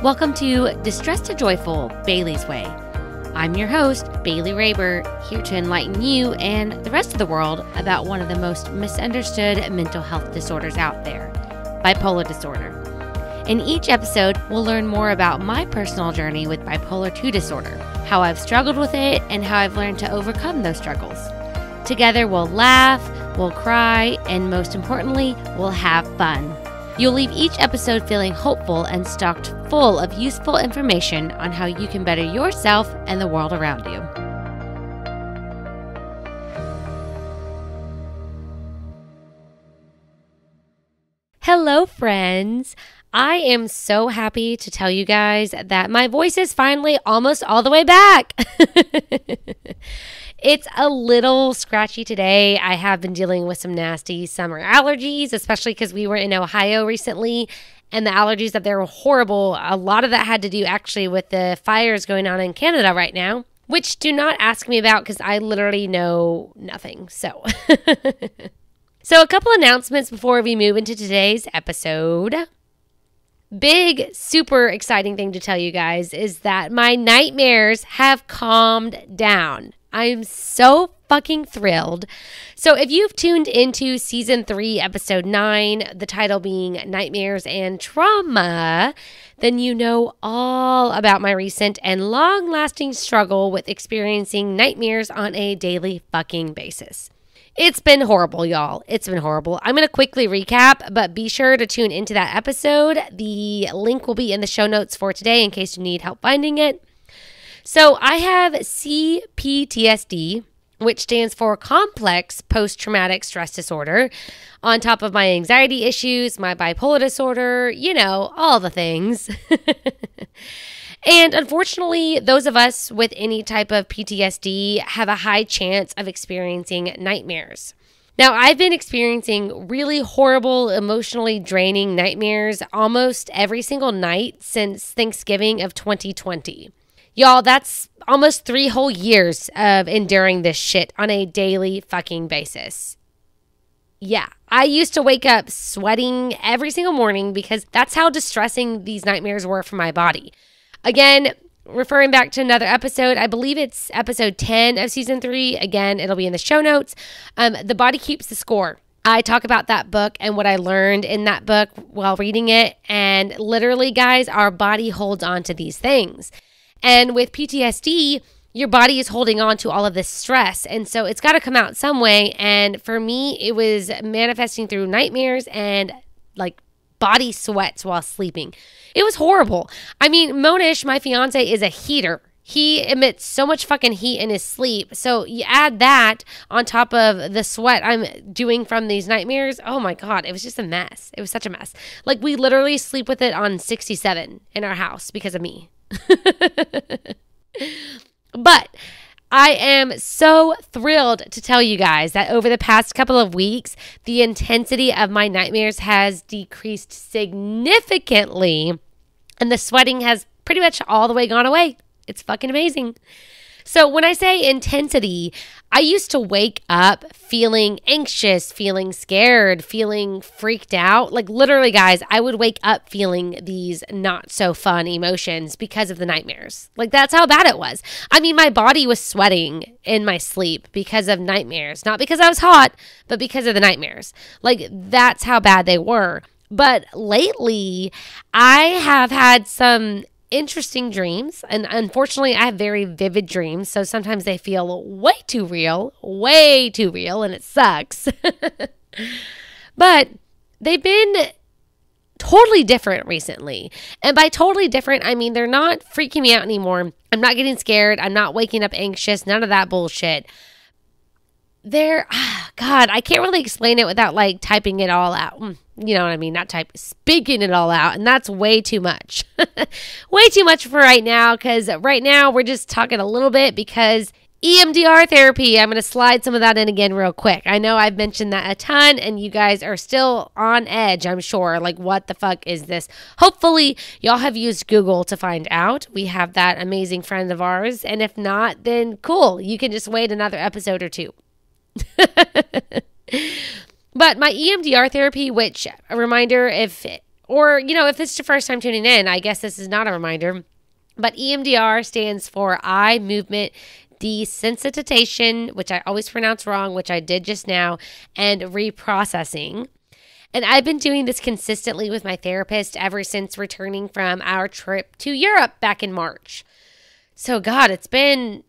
Welcome to Distressed to Joyful, Bailey's Way. I'm your host, Bailey Raber, here to enlighten you and the rest of the world about one of the most misunderstood mental health disorders out there, bipolar disorder. In each episode, we'll learn more about my personal journey with bipolar 2 disorder, how I've struggled with it, and how I've learned to overcome those struggles. Together, we'll laugh, we'll cry, and most importantly, we'll have fun. You'll leave each episode feeling hopeful and stocked full of useful information on how you can better yourself and the world around you. Hello, friends. I am so happy to tell you guys that my voice is finally almost all the way back. It's a little scratchy today. I have been dealing with some nasty summer allergies, especially because we were in Ohio recently, and the allergies up there were horrible. A lot of that had to do actually with the fires going on in Canada right now, which do not ask me about because I literally know nothing. So a couple announcements before we move into today's episode. Big, super exciting thing to tell you guys is that my nightmares have calmed down. I'm so fucking thrilled. So if you've tuned into season 3, episode 9, the title being Nightmares and Trauma, then you know all about my recent and long-lasting struggle with experiencing nightmares on a daily fucking basis. It's been horrible, y'all. It's been horrible. I'm going to quickly recap, but be sure to tune into that episode. The link will be in the show notes for today in case you need help finding it. So I have CPTSD, which stands for Complex Post-Traumatic Stress Disorder, on top of my anxiety issues, my bipolar disorder, all the things. And unfortunately, those of us with any type of PTSD have a high chance of experiencing nightmares. Now, I've been experiencing really horrible, emotionally draining nightmares almost every single night since Thanksgiving of 2020. Y'all, that's almost 3 whole years of enduring this shit on a daily fucking basis. Yeah, I used to wake up sweating every single morning because that's how distressing these nightmares were for my body. Again, referring back to another episode, I believe it's episode 10 of season 3. Again, it'll be in the show notes. The Body Keeps the Score. I talk about that book and what I learned in that book while reading it. And literally, guys, our body holds on to these things. And with PTSD, your body is holding on to all of this stress. And so it's got to come out some way. And for me, it was manifesting through nightmares and like body sweats while sleeping. It was horrible. I mean, Monish, my fiance, is a heater. He emits so much fucking heat in his sleep. So you add that on top of the sweat I'm doing from these nightmares. Oh my God, it was just a mess. It was such a mess. Like we literally sleep with it on 67 in our house because of me. But I am so thrilled to tell you guys that over the past couple of weeks, the intensity of my nightmares has decreased significantly, and the sweating has pretty much all the way gone away. It's fucking amazing. So when I say intensity, I used to wake up feeling anxious, feeling scared, feeling freaked out. Like literally, guys, I would wake up feeling these not so fun emotions because of the nightmares. Like that's how bad it was. I mean, my body was sweating in my sleep because of nightmares. Not because I was hot, but because of the nightmares. Like that's how bad they were. But lately, I have had some interesting dreams, and unfortunately I have very vivid dreams, so sometimes they feel way too real, and it sucks. But they've been totally different recently, and by totally different I mean they're not freaking me out anymore. I'm not getting scared, I'm not waking up anxious, none of that bullshit. God, I can't really explain it without like typing it all out. You know what I mean? Speaking it all out. And that's way too much. Way too much for right now, because right now we're just talking a little bit because EMDR therapy, I'm going to slide some of that in again real quick. I know I've mentioned that a ton and you guys are still on edge, I'm sure. Like, what the fuck is this? Hopefully, y'all have used Google to find out. We have that amazing friend of ours. And if not, then cool. You can just wait another episode or two. But my EMDR therapy, which a reminder, if Or, if it's your first time tuning in, I guess this is not a reminder. But EMDR stands for eye movement desensitization, which I always pronounce wrong, which I did just now, and reprocessing. And I've been doing this consistently with my therapist ever since returning from our trip to Europe back in March. So, God, it's been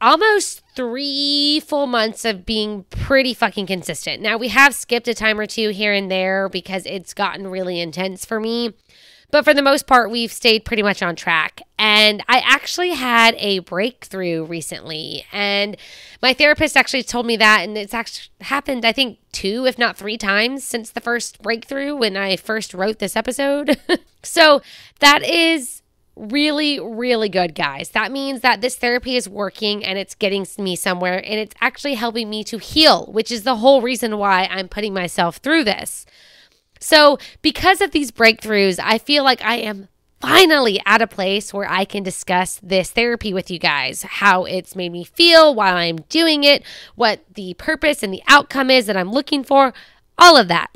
almost 3 full months of being pretty fucking consistent. Now, we have skipped a time or two here and there because it's gotten really intense for me. But for the most part, we've stayed pretty much on track. And I actually had a breakthrough recently. And my therapist actually told me that. And it's actually happened, I think, 2, if not 3 times since the first breakthrough when I first wrote this episode. So that is really, really good, guys. That means that this therapy is working and it's getting me somewhere. And it's actually helping me to heal, which is the whole reason why I'm putting myself through this. So because of these breakthroughs, I feel like I am finally at a place where I can discuss this therapy with you guys, how it's made me feel while I'm doing it, what the purpose and the outcome is that I'm looking for, all of that.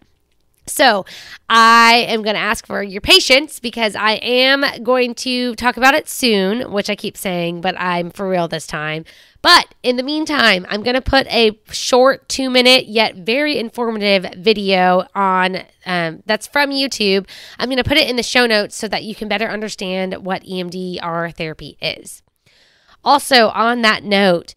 So I am going to ask for your patience because I am going to talk about it soon, which I keep saying, but I'm for real this time. But in the meantime, I'm going to put a short 2-minute yet very informative video on that's from YouTube. I'm going to put it in the show notes so that you can better understand what EMDR therapy is. Also, on that note,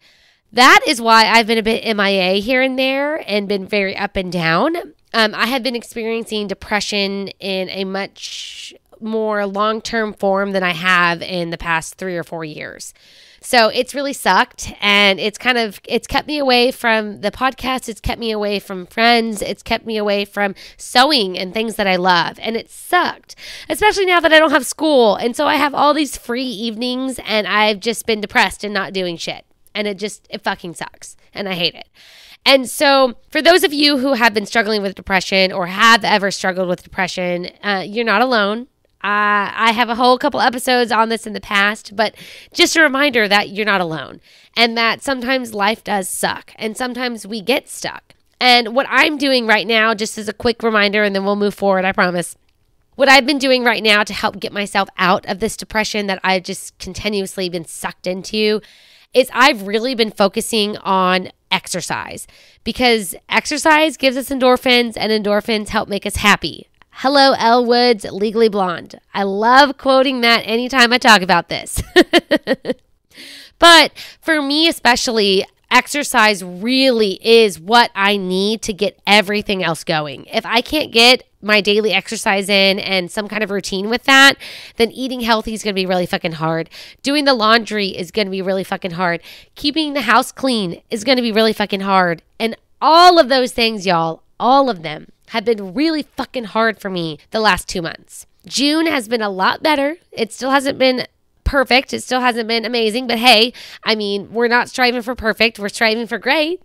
that is why I've been a bit MIA here and there and been very up and down. I have been experiencing depression in a much more long-term form than I have in the past 3 or 4 years. So it's really sucked, and it's kept me away from the podcast. It's kept me away from friends. It's kept me away from sewing and things that I love, and it sucked, especially now that I don't have school. And so I have all these free evenings, and I've just been depressed and not doing shit. And it fucking sucks, and I hate it. And so for those of you who have been struggling with depression or have ever struggled with depression, you're not alone. I have a whole couple episodes on this in the past, but just a reminder that you're not alone and that sometimes life does suck and sometimes we get stuck. And what I'm doing right now, just as a quick reminder, and then we'll move forward, I promise. What I've been doing right now to help get myself out of this depression that I've just continuously been sucked into is I've really been focusing on exercise because exercise gives us endorphins and endorphins help make us happy. Hello, Elle Woods, Legally Blonde. I love quoting that anytime I talk about this. But for me especially, exercise really is what I need to get everything else going. If I can't get my daily exercise in and some kind of routine with that, then eating healthy is going to be really fucking hard. Doing the laundry is going to be really fucking hard. Keeping the house clean is going to be really fucking hard. And all of those things, y'all, all of them have been really fucking hard for me the last 2 months. June has been a lot better. It still hasn't been perfect. It still hasn't been amazing, but hey, I mean, we're not striving for perfect. We're striving for great.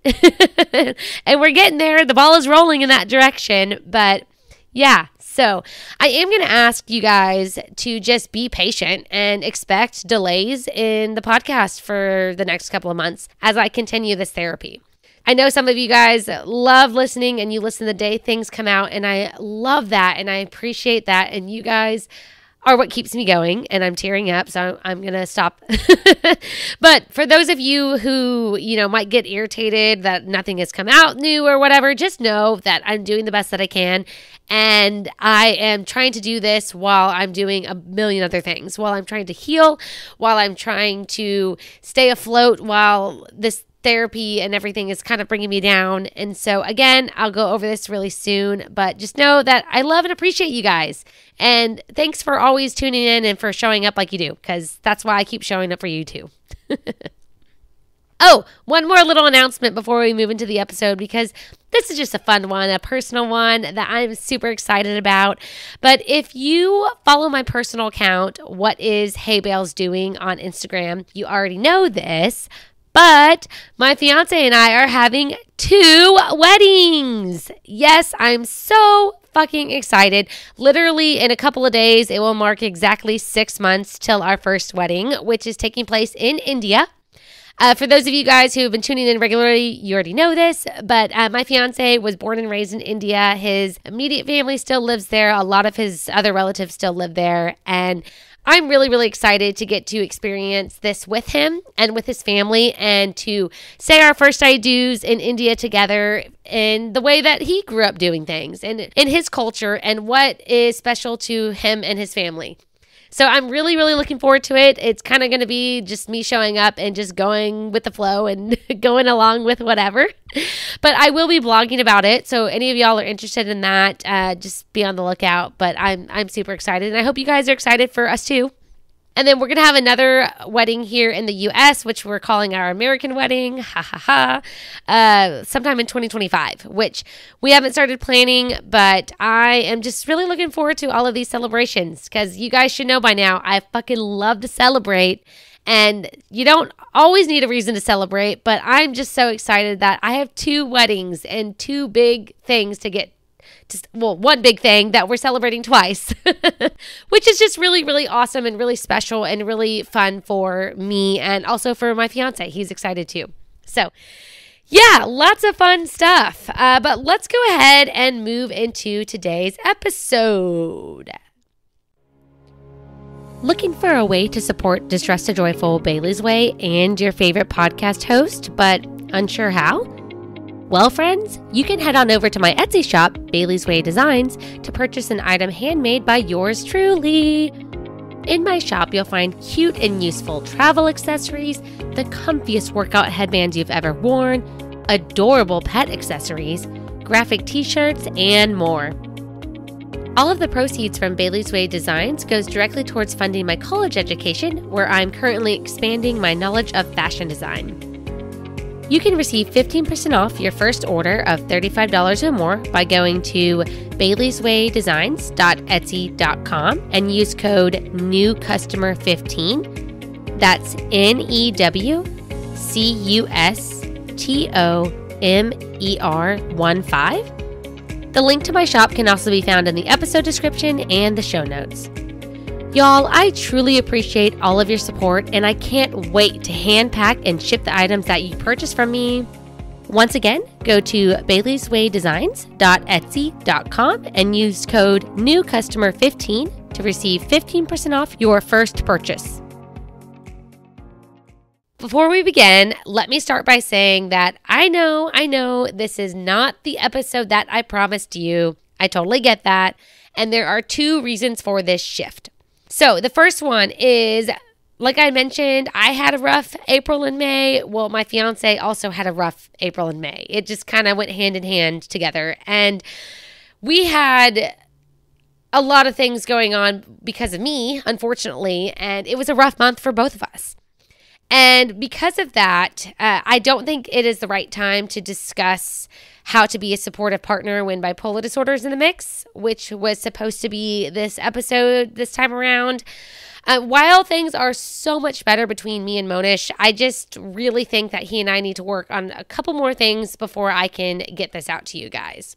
And we're getting there. The ball is rolling in that direction, but yeah. So I am going to ask you guys to just be patient and expect delays in the podcast for the next couple of months as I continue this therapy. I know some of you guys love listening and you listen the day things come out, and I love that and I appreciate that, and you guys are what keeps me going, and I'm tearing up, so I'm going to stop. But for those of you who, might get irritated that nothing has come out new or whatever, just know that I'm doing the best that I can, and I am trying to do this while I'm doing a million other things, while I'm trying to heal, while I'm trying to stay afloat, while this therapy and everything is kind of bringing me down. And so again, I'll go over this really soon, but just know that I love and appreciate you guys. And thanks for always tuning in and for showing up like you do, because that's why I keep showing up for you too. Oh, one more little announcement before we move into the episode, because this is just a fun one, a personal one that I'm super excited about. But if you follow my personal account, What Is Hay Bales Doing on Instagram, you already know this. But my fiance and I are having 2 weddings. Yes, I'm so fucking excited. Literally in a couple of days, it will mark exactly 6 months till our first wedding, which is taking place in India. For those of you guys who have been tuning in regularly, you already know this, but my fiance was born and raised in India. His immediate family still lives there. A lot of his other relatives still live there. And I'm really, really excited to get to experience this with him and with his family and to say our first I do's in India together in the way that he grew up doing things and in his culture and what is special to him and his family. So I'm really, really looking forward to it. It's kind of going to be just me showing up and just going with the flow and going along with whatever. But I will be blogging about it. So any of y'all are interested in that, just be on the lookout. But I'm super excited. And I hope you guys are excited for us too. And then we're going to have another wedding here in the U.S., which we're calling our American wedding, sometime in 2025, which we haven't started planning, but I am just really looking forward to all of these celebrations because you guys should know by now, I fucking love to celebrate. And you don't always need a reason to celebrate, but I'm just so excited that I have 2 weddings and 2 big things to get. One big thing that we're celebrating twice, which is just really, really awesome and really special and really fun for me and also for my fiance. He's excited too. So yeah, lots of fun stuff. But let's go ahead and move into today's episode. Looking for a way to support Distress to Joyful Bailey's Way and your favorite podcast host, but unsure how? Well, friends, you can head on over to my Etsy shop, Bailey's Way Designs, to purchase an item handmade by yours truly. In my shop, you'll find cute and useful travel accessories, the comfiest workout headbands you've ever worn, adorable pet accessories, graphic t-shirts, and more. All of the proceeds from Bailey's Way Designs goes directly towards funding my college education, where I'm currently expanding my knowledge of fashion design. You can receive 15% off your first order of $35 or more by going to baileyswaydesigns.etsy.com and use code NEWCUSTOMER15. That's NEWCUSTOMER15. The link to my shop can also be found in the episode description and the show notes. Y'all, I truly appreciate all of your support, and I can't wait to hand pack and ship the items that you purchase from me. Once again, go to baileyswaydesigns.etsy.com and use code NEWCUSTOMER15 to receive 15% off your first purchase. Before we begin, let me start by saying that I know this is not the episode that I promised you. I totally get that. And there are 2 reasons for this shift. So the first one is, like I mentioned, I had a rough April and May. Well, my fiance also had a rough April and May. It just kind of went hand in hand together. And we had a lot of things going on because of me, unfortunately. And it was a rough month for both of us. And because of that, I don't think it is the right time to discuss how to be a supportive partner when bipolar disorder is in the mix, which was supposed to be this episode this time around. While things are so much better between me and Monish, I just really think that he and I need to work on a couple more things before I can get this out to you guys.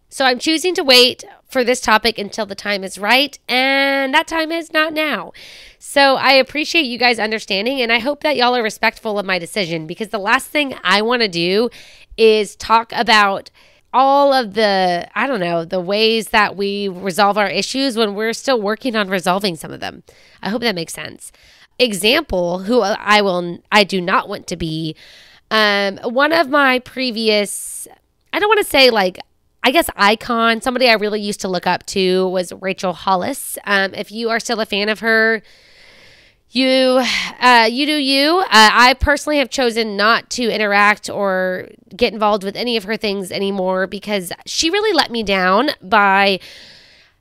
So I'm choosing to wait for this topic until the time is right, and that time is not now. So I appreciate you guys understanding, and I hope that y'all are respectful of my decision, because the last thing I want to do is talk about all of the ways that we resolve our issues when we're still working on resolving some of them. I hope that makes sense. Example, who I do not want to be, one of my previous, I don't want to say I guess icon, somebody I really used to look up to was Rachel Hollis. If you are still a fan of her, you do you. I personally have chosen not to interact or get involved with any of her things anymore because she really let me down by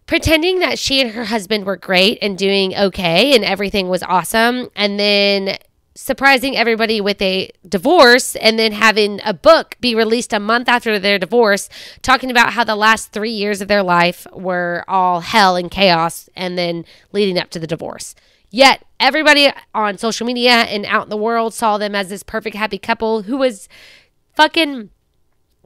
pretending that she and her husband were great and doing okay and everything was awesome, and then surprising everybody with a divorce and then having a book be released a month after their divorce talking about how the last 3 years of their life were all hell and chaos and then leading up to the divorce. Yet everybody on social media and out in the world saw them as this perfect happy couple who was fucking,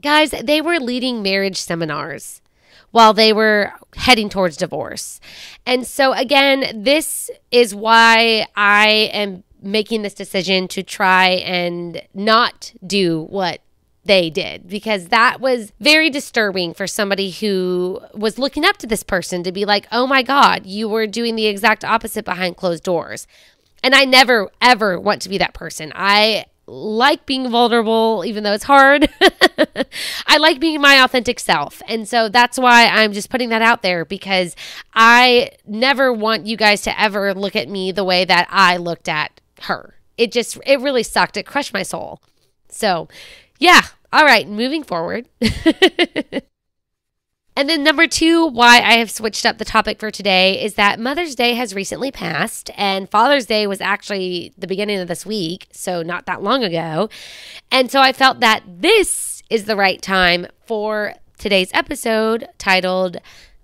guys, they were leading marriage seminars while they were heading towards divorce. And so again, this is why I am making this decision to try and not do what they did, because that was very disturbing for somebody who was looking up to this person to be like, oh my God, you were doing the exact opposite behind closed doors. And I never, ever want to be that person. I like being vulnerable, even though it's hard. I like being my authentic self. And so that's why I'm just putting that out there, because I never want you guys to ever look at me the way that I looked at her. It really sucked. It crushed my soul. So yeah. All right. Moving forward. And then number 2, why I have switched up the topic for today is that Mother's Day has recently passed, and Father's Day was actually the beginning of this week, so not that long ago. And so I felt that this is the right time for today's episode titled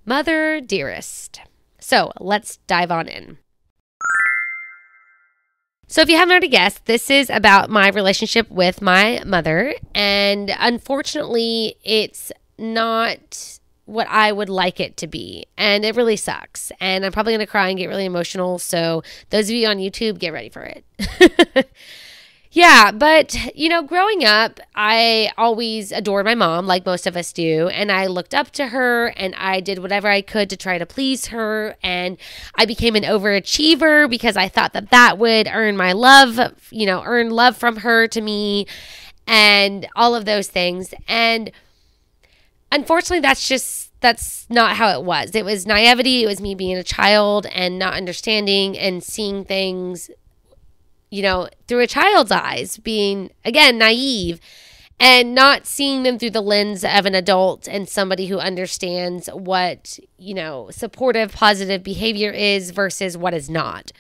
Mother Dearest. So let's dive on in. So if you haven't already guessed, this is about my relationship with my mother, and unfortunately, it's not what I would like it to be, and it really sucks, and I'm probably going to cry and get really emotional, so those of you on YouTube, get ready for it. Yeah, but, growing up, I always adored my mom, like most of us do, and I looked up to her, and I did whatever I could to try to please her, and I became an overachiever because I thought that that would earn my love, earn love from her to me, and all of those things, and unfortunately, that's not how it was. It was naivety. It was me being a child and not understanding and seeing things, through a child's eyes, being, again, naive and not seeing them through the lens of an adult and somebody who understands what, supportive, positive behavior is versus what is not.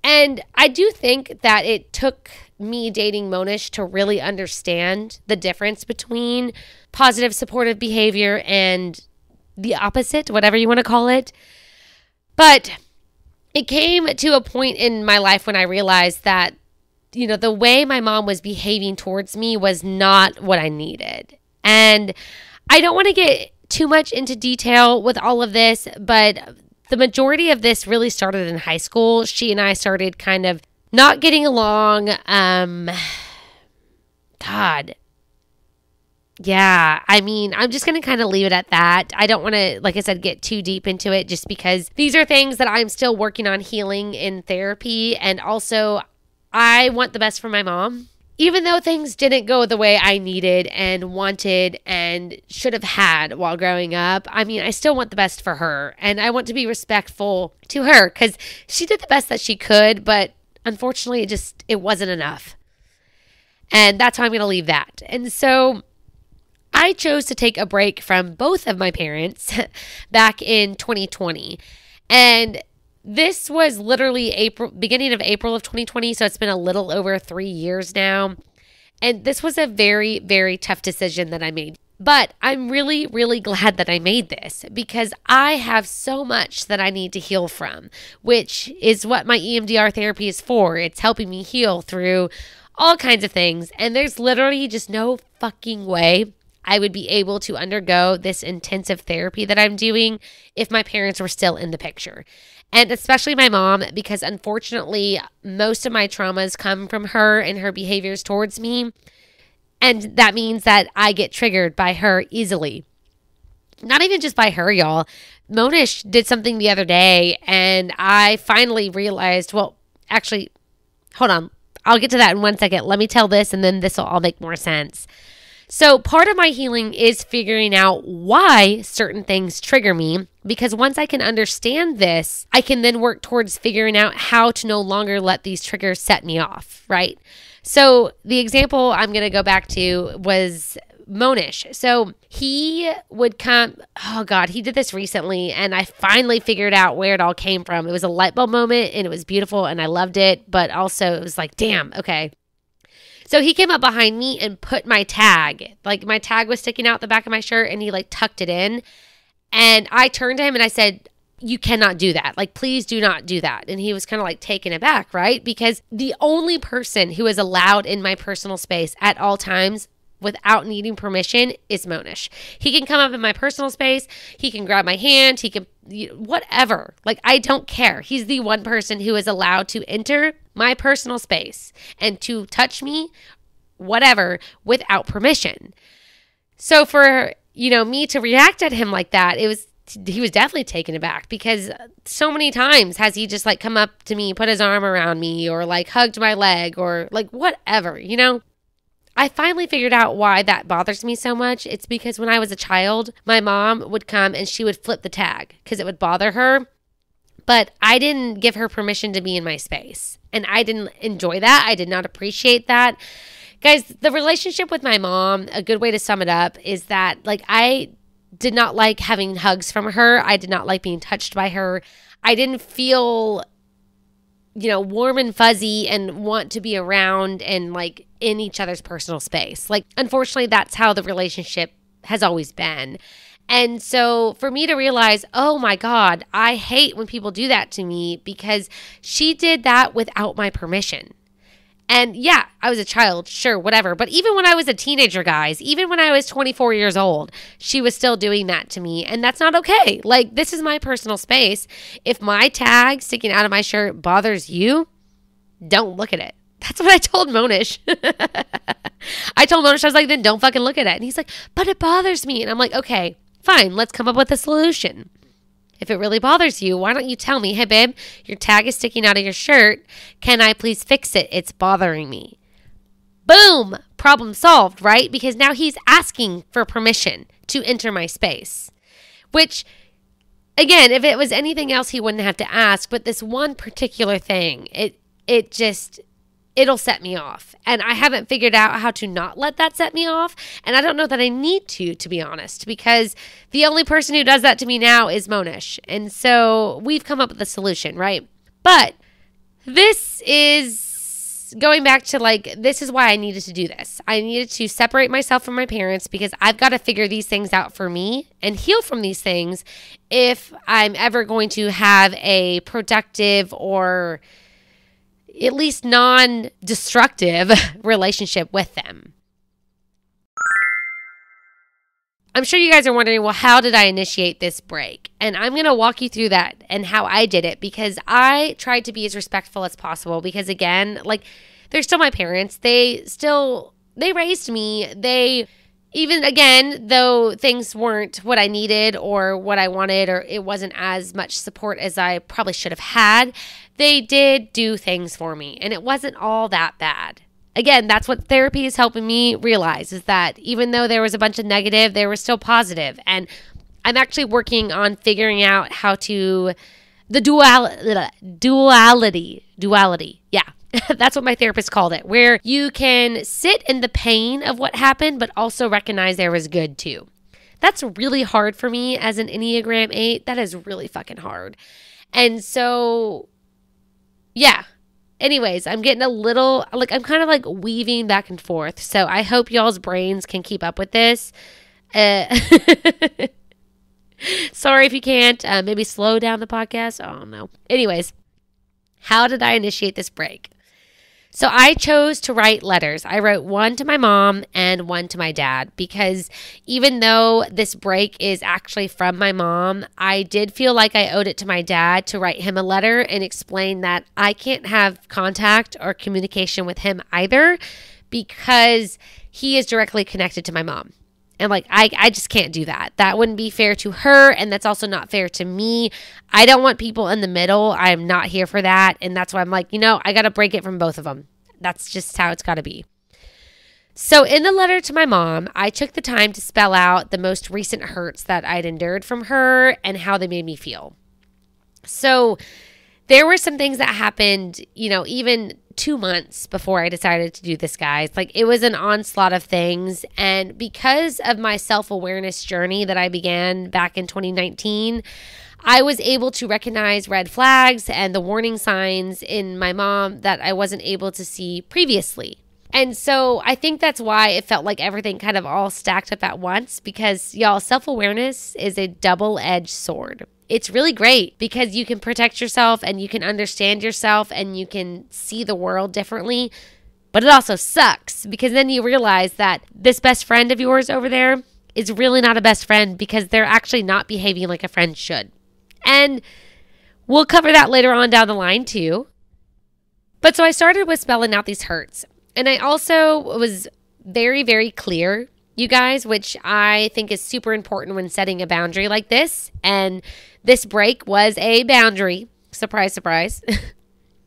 And I do think that it took me dating Monish to really understand the difference between positive, supportive behavior and the opposite, whatever you want to call it. But it came to a point in my life when I realized that, the way my mom was behaving towards me was not what I needed. And I don't want to get too much into detail with all of this, but the majority of this really started in high school. She and I started kind of not getting along. God. Yeah, I'm just going to kind of leave it at that. I don't want to, like I said, get too deep into it just because these are things that I'm still working on healing in therapy. And also, I want the best for my mom. Even though things didn't go the way I needed and wanted and should have had while growing up, I still want the best for her. And I want to be respectful to her because she did the best that she could, but unfortunately, it wasn't enough. And that's how I'm going to leave that. And so I chose to take a break from both of my parents back in 2020. And this was literally beginning of April of 2020. So it's been a little over 3 years now. And this was a very, very tough decision that I made. But I'm really, really glad that I made this because I have so much that I need to heal from, which is what my EMDR therapy is for. It's helping me heal through all kinds of things. And there's literally just no fucking way I would be able to undergo this intensive therapy that I'm doing if my parents were still in the picture. And especially my mom, because unfortunately, most of my traumas come from her and her behaviors towards me. And that means that I get triggered by her easily. Not even just by her, y'all. Monish did something the other day, and I finally realized, well, actually, hold on. I'll get to that in 1 second. Let me tell this, and then this will all make more sense. So part of my healing is figuring out why certain things trigger me, because once I can understand this, I can then work towards figuring out how to no longer let these triggers set me off, right? So the example I'm going to go back to was Monish. So he would come, he did this recently, and I finally figured out where it all came from. It was a light bulb moment, and it was beautiful, and I loved it, but also it was like, damn, okay. So he came up behind me and put my tag, like my tag was sticking out the back of my shirt, and he like tucked it in. And I turned to him and I said, you cannot do that. Like, please do not do that. And he was kind of like taken aback, right? Because the only person who is allowed in my personal space at all times without needing permission is Monish. He can come up in my personal space. He can grab my hand. He can, whatever. Like, I don't care. He's the one person who is allowed to enter my personal space, and to touch me, whatever, without permission. So for, me to react at him like that, he was definitely taken aback, because so many times has he just like come up to me, put his arm around me, or like hugged my leg, or like whatever, I finally figured out why that bothers me so much. It's because when I was a child, my mom would come and she would flip the tag because it would bother her. But I didn't give her permission to be in my space. And I didn't enjoy that. I did not appreciate that. Guys, the relationship with my mom, a good way to sum it up is that like I did not like having hugs from her. I did not like being touched by her. I didn't feel warm and fuzzy and want to be around and like in each other's personal space. Like, unfortunately, that's how the relationship has always been. And so for me to realize, oh my God, I hate when people do that to me, because she did that without my permission. And yeah, I was a child, sure, whatever. But even when I was a teenager, guys, even when I was 24 years old, she was still doing that to me. And that's not okay. Like, this is my personal space. If my tag sticking out of my shirt bothers you, don't look at it. That's what I told Monish. I told Monish, I was like, then don't fucking look at it. And he's like, but it bothers me. And I'm like, okay, fine, let's come up with a solution. If it really bothers you, why don't you tell me, hey, babe, your tag is sticking out of your shirt. Can I please fix it? It's bothering me. Boom! Problem solved, right? Because now he's asking for permission to enter my space. Which, again, if it was anything else, he wouldn't have to ask. But this one particular thing, it'll set me off. And I haven't figured out how to not let that set me off. And I don't know that I need to be honest, because the only person who does that to me now is Monish. And so we've come up with a solution, right? But this is going back to like, this is why I needed to do this. I needed to separate myself from my parents, because I've got to figure these things out for me and heal from these things if I'm ever going to have a productive or at least non-destructive relationship with them. I'm sure you guys are wondering, well, how did I initiate this break? And I'm going to walk you through that and how I did it, because I tried to be as respectful as possible, because again, like, they're still my parents. They raised me. Even again, though things weren't what I needed or what I wanted, or it wasn't as much support as I probably should have had, they did do things for me, and it wasn't all that bad. Again, that's what therapy is helping me realize, is that even though there was a bunch of negative, there was still positive. And I'm actually working on figuring out how to, the duality. Yeah. That's what my therapist called it, where you can sit in the pain of what happened, but also recognize there was good too. That's really hard for me as an Enneagram 8. That is really fucking hard. And so, yeah. Anyways, I'm getting a little, like, I'm kind of like weaving back and forth. So I hope y'all's brains can keep up with this. Sorry if you can't. Maybe slow down the podcast. I don't know. Anyways, how did I initiate this break? So I chose to write letters. I wrote one to my mom and one to my dad, because even though this break is actually from my mom, I did feel like I owed it to my dad to write him a letter and explain that I can't have contact or communication with him either, because he is directly connected to my mom. And like, I just can't do that. That wouldn't be fair to her. And that's also not fair to me. I don't want people in the middle. I'm not here for that. And that's why I'm like, I got to break it from both of them. That's just how it's got to be. So in the letter to my mom, I took the time to spell out the most recent hurts that I'd endured from her and how they made me feel. So there were some things that happened, even 2 months before I decided to do this, guys. Like, it was an onslaught of things. And because of my self-awareness journey that I began back in 2019, I was able to recognize red flags and the warning signs in my mom that I wasn't able to see previously. And so I think that's why it felt like everything kind of all stacked up at once, because y'all, self-awareness is a double-edged sword. It's really great because you can protect yourself and you can understand yourself and you can see the world differently. But it also sucks, because then you realize that this best friend of yours over there is really not a best friend, because they're actually not behaving like a friend should. And we'll cover that later on down the line too. But so I started with spelling out these hurts. And I also was very, very clear, you guys, which I think is super important when setting a boundary like this. And this break was a boundary. Surprise, surprise.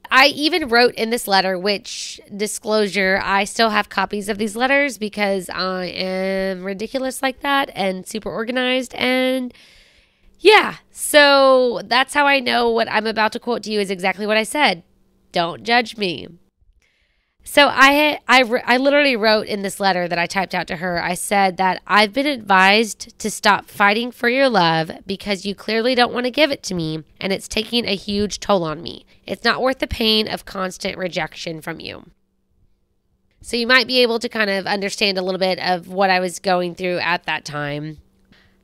I even wrote in this letter, which, disclosure, I still have copies of these letters because I am ridiculous like that and super organized. And yeah, so that's how I know what I'm about to quote to you is exactly what I said. Don't judge me. So I literally wrote in this letter that I typed out to her, I said that I've been advised to stop fighting for your love because you clearly don't want to give it to me, and it's taking a huge toll on me. It's not worth the pain of constant rejection from you. So you might be able to kind of understand a little bit of what I was going through at that time.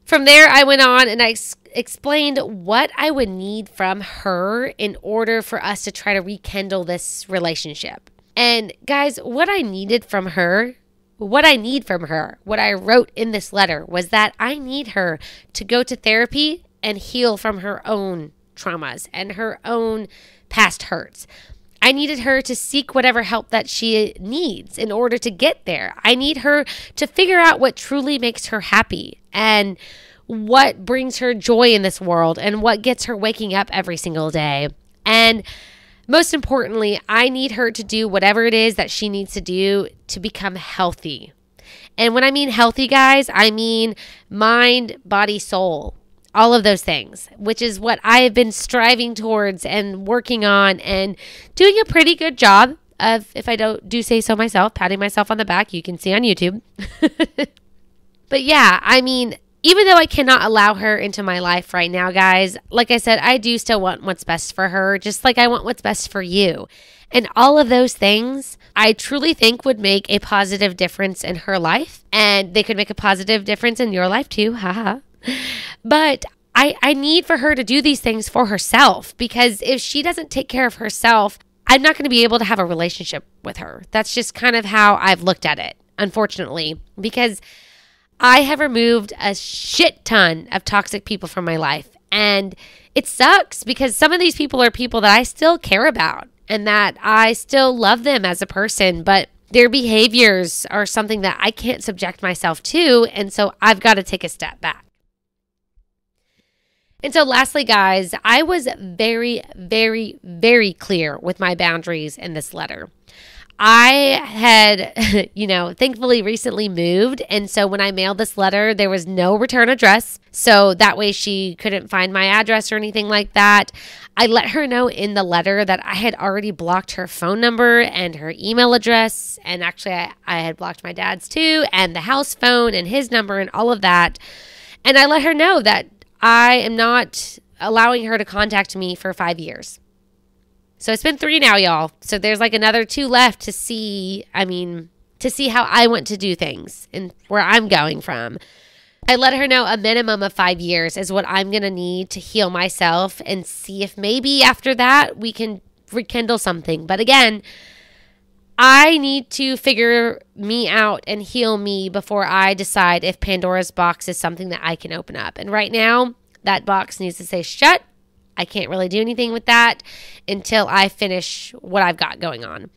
From there, I went on and I explained what I would need from her in order for us to try to rekindle this relationship. And guys, what I need from her, what I wrote in this letter was that I need her to go to therapy and heal from her own traumas and her own past hurts. I needed her to seek whatever help that she needs in order to get there. I need her to figure out what truly makes her happy and what brings her joy in this world and what gets her waking up every single day. And most importantly, I need her to do whatever it is that she needs to do to become healthy. And when I mean healthy, guys, I mean mind, body, soul, all of those things, which is what I have been striving towards and working on and doing a pretty good job of, if I do say so myself, patting myself on the back. You can see on YouTube. But yeah, I mean, even though I cannot allow her into my life right now, guys, like I said, I do still want what's best for her, just like I want what's best for you. And all of those things, I truly think would make a positive difference in her life. And they could make a positive difference in your life too, haha. But I need for her to do these things for herself, because if she doesn't take care of herself, I'm not going to be able to have a relationship with her. That's just kind of how I've looked at it, unfortunately, because I have removed a shit ton of toxic people from my life. And it sucks because some of these people are people that I still care about and that I still love them as a person, but their behaviors are something that I can't subject myself to. And so I've got to take a step back. And so lastly, guys, I was very, very, very clear with my boundaries in this letter. I had, thankfully recently moved. And so when I mailed this letter, there was no return address. So that way she couldn't find my address or anything like that. I let her know in the letter that I had already blocked her phone number and her email address. And actually, I had blocked my dad's too, and the house phone and his number and all of that. And I let her know that I am not allowing her to contact me for 5 years. So it's been 3 now, y'all. So there's like another 2 left to see how I want to do things and where I'm going from. I let her know a minimum of 5 years is what I'm going to need to heal myself and see if maybe after that we can rekindle something. But again, I need to figure me out and heal me before I decide if Pandora's box is something that I can open up. And right now, that box needs to stay shut. I can't really do anything with that until I finish what I've got going on.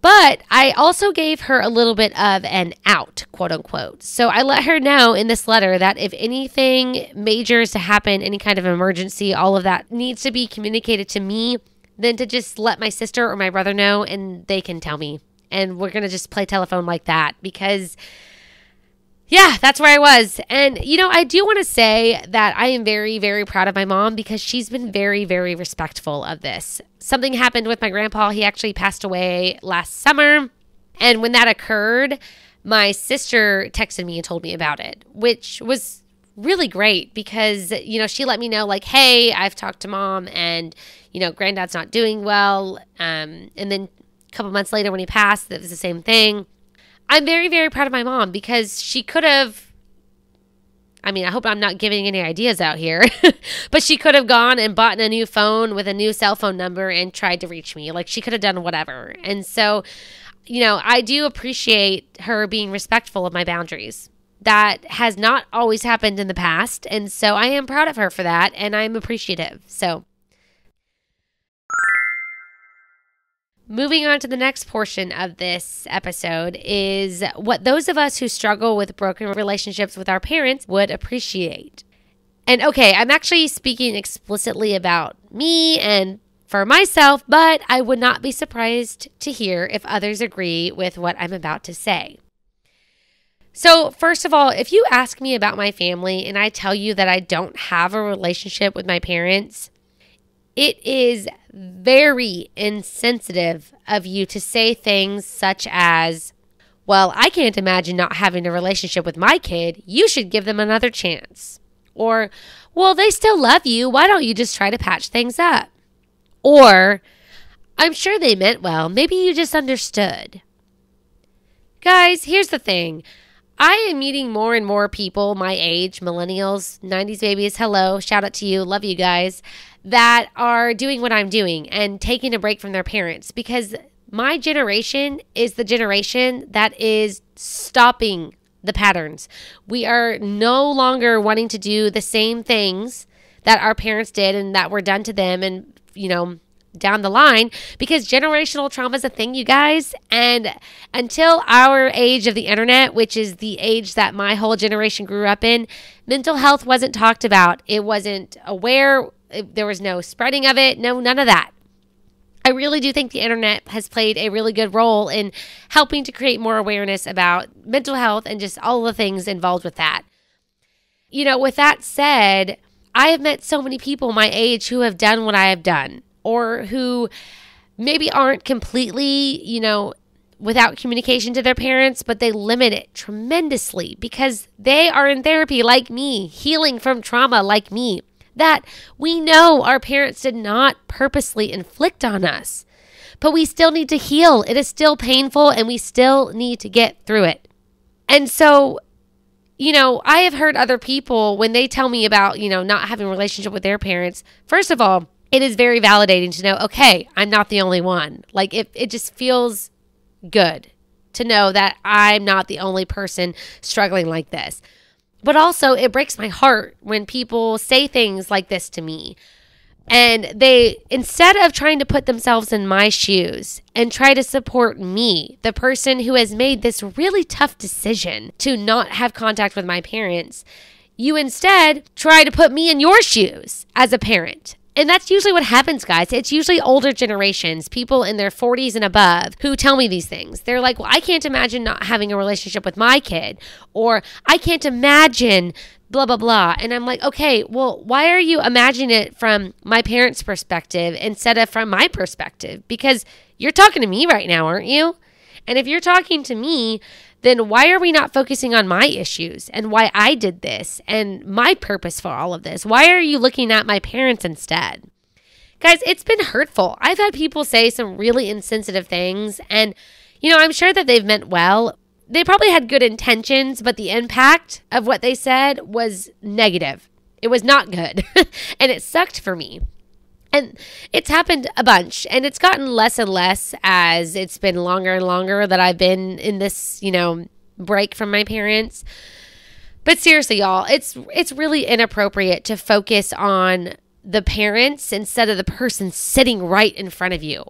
But I also gave her a little bit of an out, quote unquote. So I let her know in this letter that if anything major is to happen, any kind of emergency, all of that needs to be communicated to me, then to just let my sister or my brother know and they can tell me. And we're going to just play telephone like that because yeah, that's where I was. And, I do want to say that I am very, very proud of my mom because she's been very, very respectful of this. Something happened with my grandpa. He actually passed away last summer. And when that occurred, my sister texted me and told me about it, which was really great because, she let me know like, hey, I've talked to mom and, granddad's not doing well. And then a couple months later when he passed, it was the same thing. I'm very, very proud of my mom because she could have, I hope I'm not giving any ideas out here, but she could have gone and bought a new phone with a new cell phone number and tried to reach me. Like she could have done whatever. And so, I do appreciate her being respectful of my boundaries. That has not always happened in the past. And so I am proud of her for that. And I'm appreciative. So moving on to the next portion of this episode is what those of us who struggle with broken relationships with our parents would appreciate. And okay, I'm actually speaking explicitly about me and for myself, but I would not be surprised to hear if others agree with what I'm about to say. So first of all, if you ask me about my family and I tell you that I don't have a relationship with my parents, it is very insensitive of you to say things such as, well, I can't imagine not having a relationship with my kid. You should give them another chance. Or, well, they still love you. Why don't you just try to patch things up? Or, I'm sure they meant well. Maybe you just understood. Guys, here's the thing. I am meeting more and more people my age, millennials, 90s babies, hello, shout out to you, love you guys, that are doing what I'm doing and taking a break from their parents, because my generation is the generation that is stopping the patterns. We are no longer wanting to do the same things that our parents did and that were done to them and, down the line, because generational trauma is a thing, you guys. And until our age of the internet, which is the age that my whole generation grew up in, mental health wasn't talked about. It wasn't aware. There was no spreading of it. No, none of that. I really do think the internet has played a really good role in helping to create more awareness about mental health and just all the things involved with that. With that said, I have met so many people my age who have done what I have done, or who maybe aren't completely, without communication to their parents, but they limit it tremendously because they are in therapy like me, healing from trauma like me, that we know our parents did not purposely inflict on us, but we still need to heal. It is still painful and we still need to get through it. And so, I have heard other people when they tell me about, not having a relationship with their parents, first of all, it is very validating to know, okay, I'm not the only one. Like it just feels good to know that I'm not the only person struggling like this. But also it breaks my heart when people say things like this to me. And they, instead of trying to put themselves in my shoes and try to support me, the person who has made this really tough decision to not have contact with my parents, you instead try to put me in your shoes as a parent. And that's usually what happens, guys. It's usually older generations, people in their 40s and above, who tell me these things. They're like, well, I can't imagine not having a relationship with my kid. Or I can't imagine blah, blah, blah. And I'm like, okay, well, why are you imagining it from my parents' perspective instead of from my perspective? Because you're talking to me right now, aren't you? And if you're talking to me, then why are we not focusing on my issues and why I did this and my purpose for all of this? Why are you looking at my parents instead? Guys, it's been hurtful. I've had people say some really insensitive things, and, I'm sure that they've meant well. They probably had good intentions, but the impact of what they said was negative. It was not good, and it sucked for me. And it's happened a bunch, and it's gotten less and less as it's been longer and longer that I've been in this, break from my parents. But seriously, y'all, it's really inappropriate to focus on the parents instead of the person sitting right in front of you.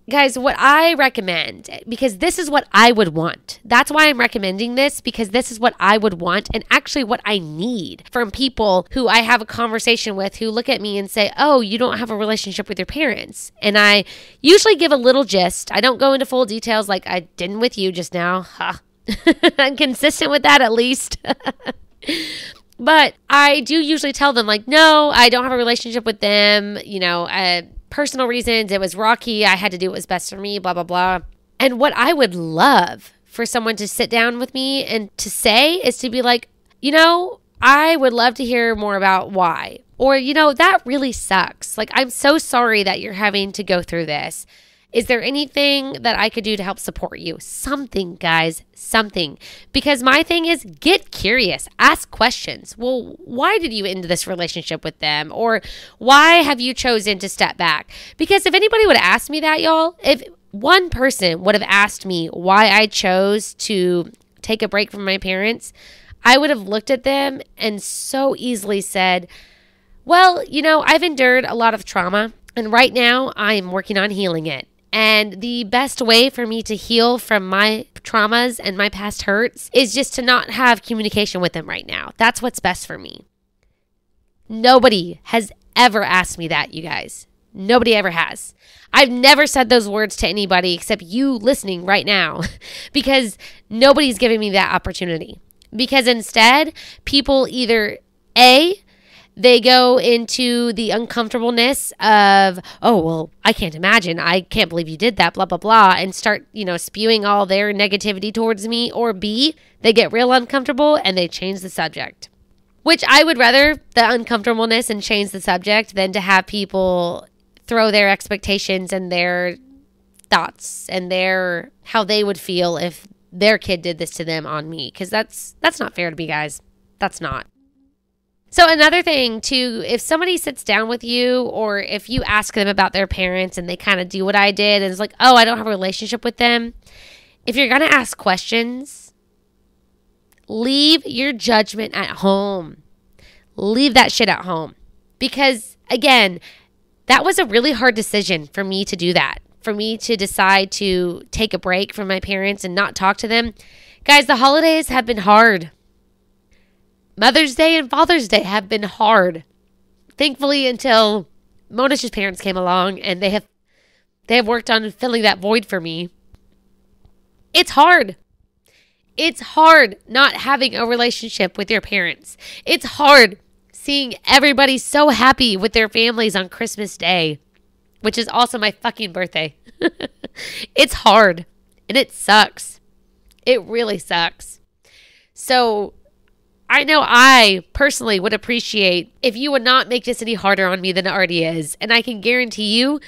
Guys, what I recommend, because this is what I would want. That's why I'm recommending this, because this is what I would want and actually what I need from people who I have a conversation with who look at me and say, oh, you don't have a relationship with your parents. And I usually give a little gist. I don't go into full details like I didn't with you just now. I'm consistent with that at least. But I do usually tell them like, no, I don't have a relationship with them. Personal reasons, it was rocky, I had to do what was best for me, blah, blah, blah. And what I would love for someone to sit down with me and to say is to be like, I would love to hear more about why. Or, that really sucks. Like, I'm so sorry that you're having to go through this. Is there anything that I could do to help support you? Something, guys, something. Because my thing is, get curious, ask questions. Well, why did you end this relationship with them? Or why have you chosen to step back? Because if anybody would have asked me that, y'all, if one person would have asked me why I chose to take a break from my parents, I would have looked at them and so easily said, well, I've endured a lot of trauma. And right now, I'm working on healing it. And the best way for me to heal from my traumas and my past hurts is just to not have communication with them right now. That's what's best for me. Nobody has ever asked me that, you guys. Nobody ever has. I've never said those words to anybody except you listening right now because nobody's giving me that opportunity. Because instead, people either A, they go into the uncomfortableness of, oh, well, I can't imagine. I can't believe you did that, blah, blah, blah, and start, spewing all their negativity towards me. Or B, they get real uncomfortable and they change the subject. Which I would rather the uncomfortableness and change the subject than to have people throw their expectations and their thoughts and how they would feel if their kid did this to them on me. Because that's not fair to me, guys. That's not. So another thing too, if somebody sits down with you or if you ask them about their parents and they kind of do what I did and it's like, oh, I don't have a relationship with them. If you're going to ask questions, leave your judgment at home. Leave that shit at home. Because again, that was a really hard decision for me to do that. For me to decide to take a break from my parents and not talk to them. Guys, the holidays have been hard. Mother's Day and Father's Day have been hard. Thankfully, until Monish's parents came along and they have worked on filling that void for me. It's hard. It's hard not having a relationship with your parents. It's hard seeing everybody so happy with their families on Christmas Day, which is also my fucking birthday. It's hard and it sucks. It really sucks. So I know I personally would appreciate if you would not make this any harder on me than it already is. And I can guarantee you,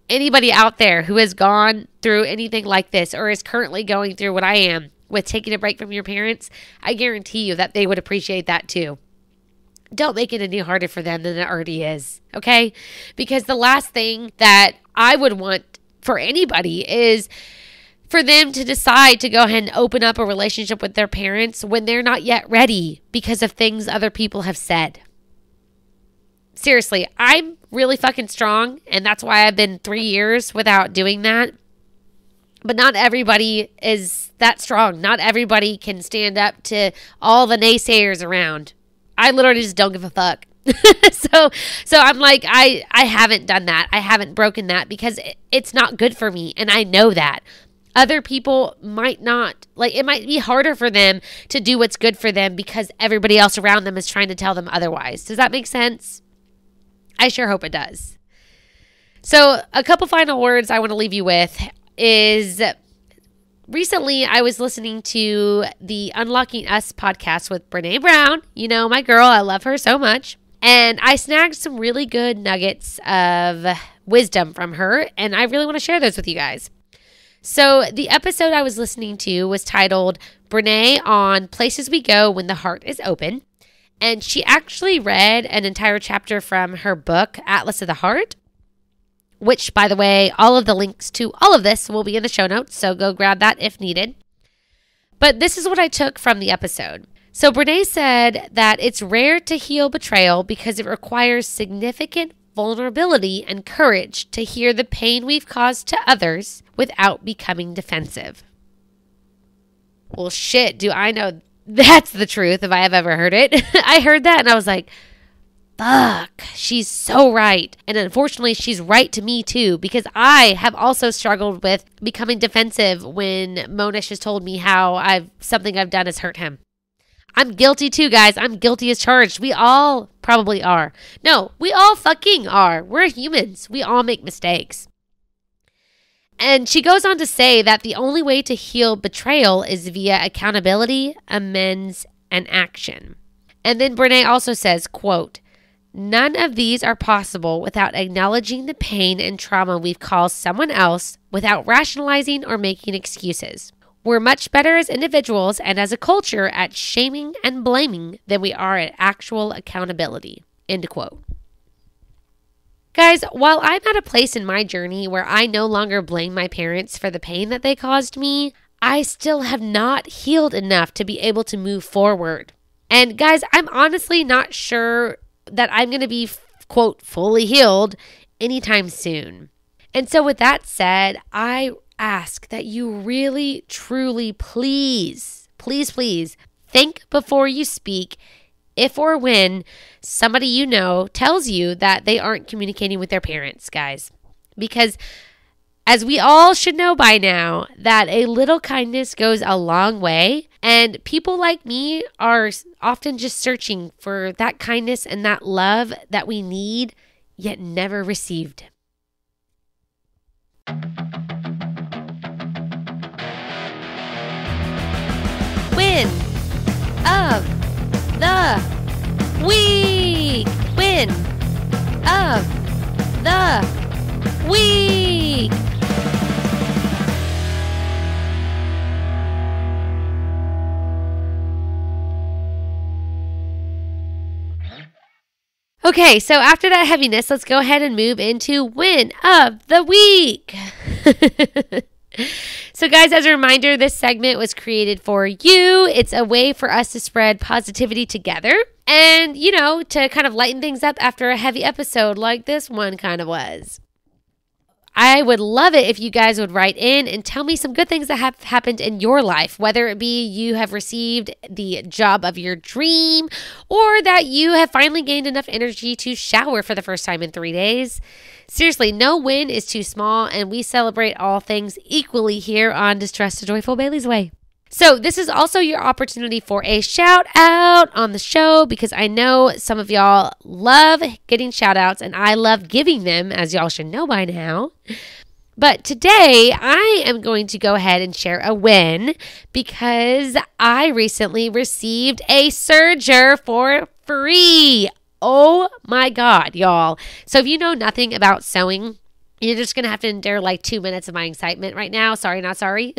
anybody out there who has gone through anything like this or is currently going through what I am with taking a break from your parents, I guarantee you that they would appreciate that too. Don't make it any harder for them than it already is, okay? Because the last thing that I would want for anybody is for them to decide to go ahead and open up a relationship with their parents when they're not yet ready because of things other people have said. Seriously, I'm really fucking strong, and that's why I've been 3 years without doing that. But not everybody is that strong. Not everybody can stand up to all the naysayers around. I literally just don't give a fuck. So I'm like, I haven't done that. I haven't broken that because it's not good for me, and I know that. Other people might not, it might be harder for them to do what's good for them because everybody else around them is trying to tell them otherwise. Does that make sense? I sure hope it does. So a couple final words I want to leave you with is recently I was listening to the Unlocking Us podcast with Brene Brown. You know, my girl, I love her so much. And I snagged some really good nuggets of wisdom from her, and I really want to share those with you guys. So the episode I was listening to was titled Brene on Places We Go When the Heart is Open. And she actually read an entire chapter from her book, Atlas of the Heart, which, by the way, all of the links to all of this will be in the show notes. So go grab that if needed. But this is what I took from the episode. So Brene said that it's rare to heal betrayal because it requires significant vulnerability and courage to hear the pain we've caused to others without becoming defensive. Well, shit, do I know that's the truth if I have ever heard it. I heard that and I was like, fuck, she's so right. And unfortunately, she's right to me too, because I have also struggled with becoming defensive when Monish has told me how something I've done has hurt him. I'm guilty too, guys. I'm guilty as charged. We all probably are. No, we all fucking are. We're humans. We all make mistakes. And she goes on to say that the only way to heal betrayal is via accountability, amends, and action. And then Brene also says, quote, none of these are possible without acknowledging the pain and trauma we've caused someone else without rationalizing or making excuses. We're much better as individuals and as a culture at shaming and blaming than we are at actual accountability. End quote. Guys, while I'm at a place in my journey where I no longer blame my parents for the pain that they caused me, I still have not healed enough to be able to move forward. And guys, I'm honestly not sure that I'm going to be, quote, fully healed anytime soon. And so with that said, I ask that you really, truly, please think before you speak if or when somebody you know tells you that they aren't communicating with their parents, guys. Because as we all should know by now, that a little kindness goes a long way. And people like me are often just searching for that kindness and that love that we need, yet never received. Win of the week. Win of the week. Okay, so after that heaviness, let's go ahead and move into win of the week. So guys, as a reminder, this segment was created for you. It's a way for us to spread positivity together and, to kind of lighten things up after a heavy episode like this one kind of was. I would love it if you guys would write in and tell me some good things that have happened in your life, whether it be you have received the job of your dream or that you have finally gained enough energy to shower for the first time in 3 days. Seriously, no win is too small, and we celebrate all things equally here on Distress to Joyful Bailey's Way. So this is also your opportunity for a shout out on the show, because I know some of y'all love getting shout outs and I love giving them, as y'all should know by now. But today I am going to go ahead and share a win because I recently received a serger for free. Oh my God, y'all. So if you know nothing about sewing, you're just going to have to endure like 2 minutes of my excitement right now. Sorry, not sorry.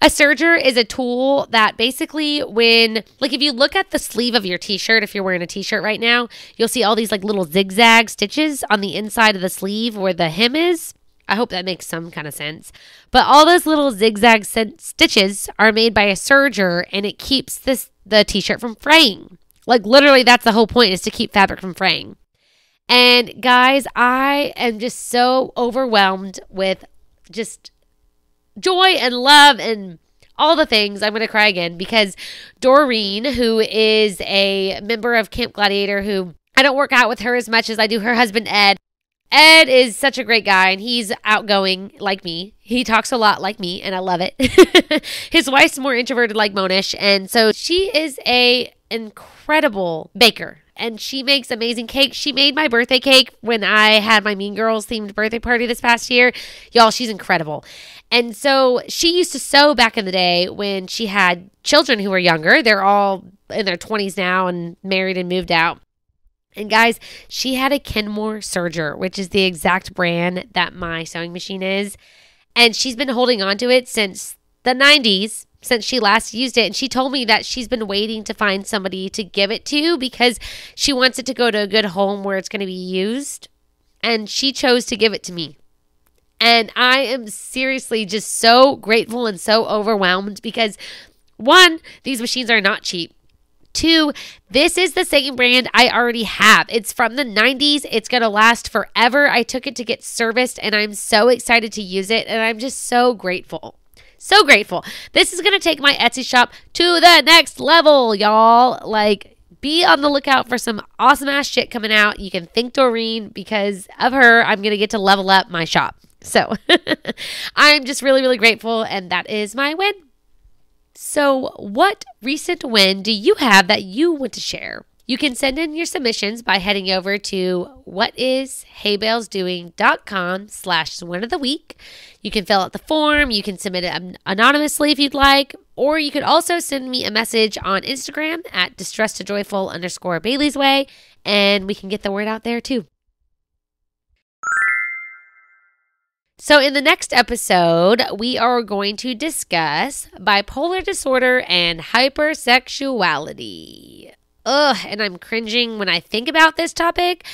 A serger is a tool that basically if you look at the sleeve of your t-shirt, if you're wearing a t-shirt right now, you'll see all these like little zigzag stitches on the inside of the sleeve where the hem is. I hope that makes some kind of sense. But all those little zigzag stitches are made by a serger, and it keeps the t-shirt from fraying. Like literally that's the whole point, is to keep fabric from fraying. And guys, I am just so overwhelmed with just joy and love and all the things. I'm going to cry again because Doreen, who is a member of Camp Gladiator, who I don't work out with her as much as I do her husband, Ed. Ed is such a great guy, and he's outgoing like me. He talks a lot like me, and I love it. His wife's more introverted like Monish, and so she is a incredible baker. And she makes amazing cakes. She made my birthday cake when I had my Mean Girls themed birthday party this past year. Y'all, she's incredible. And so she used to sew back in the day when she had children who were younger. They're all in their 20s now and married and moved out. And guys, she had a Kenmore serger, which is the exact brand that my sewing machine is. And she's been holding on to it since the 90s. Since she last used it. And she told me that she's been waiting to find somebody to give it to because she wants it to go to a good home where it's going to be used. And she chose to give it to me. And I am seriously just so grateful and so overwhelmed because 1, these machines are not cheap. 2, this is the same brand I already have. It's from the 90s. It's going to last forever. I took it to get serviced and I'm so excited to use it. And I'm just so grateful. So grateful. This is going to take my Etsy shop to the next level, y'all. Like, be on the lookout for some awesome ass shit coming out. You can thank Doreen. Because of her, I'm going to get to level up my shop. So, I'm just really, really grateful. And that is my win. So, what recent win do you have that you want to share? You can send in your submissions by heading over to whatisheybales.com/win of the week. You can fill out the form. You can submit it anonymously if you'd like. Or you could also send me a message on Instagram at distress2joyful_Bailey's Way. And we can get the word out there too. So in the next episode, we are going to discuss bipolar disorder and hypersexuality. And I'm cringing when I think about this topic,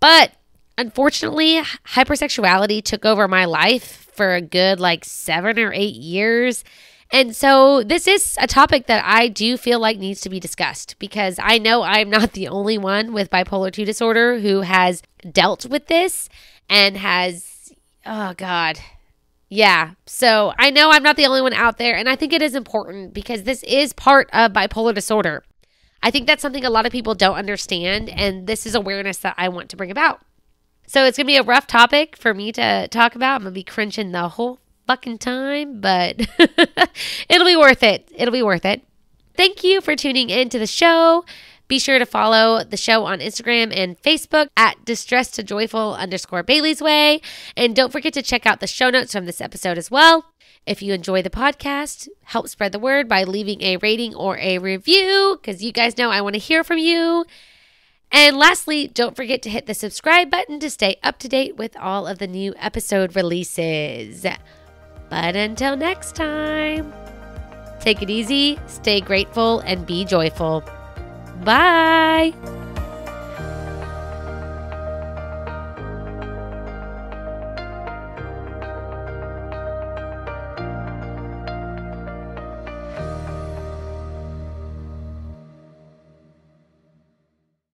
but unfortunately, hypersexuality took over my life for a good 7 or 8 years. And so this is a topic that I do feel like needs to be discussed because I know I'm not the only one with bipolar 2 disorder who has dealt with this and has, oh God. Yeah. So I know I'm not the only one out there, and I think it is important because this is part of bipolar disorder. I think that's something a lot of people don't understand, and this is awareness that I want to bring about. So it's going to be a rough topic for me to talk about. I'm going to be cringing the whole fucking time, but it'll be worth it. It'll be worth it. Thank you for tuning in to the show. Be sure to follow the show on Instagram and Facebook at distressed to joyful _Bailey's Way. And don't forget to check out the show notes from this episode as well. If you enjoy the podcast, help spread the word by leaving a rating or a review because you guys know I want to hear from you. And lastly, don't forget to hit the subscribe button to stay up to date with all of the new episode releases. But until next time, take it easy, stay grateful, and be joyful. Bye.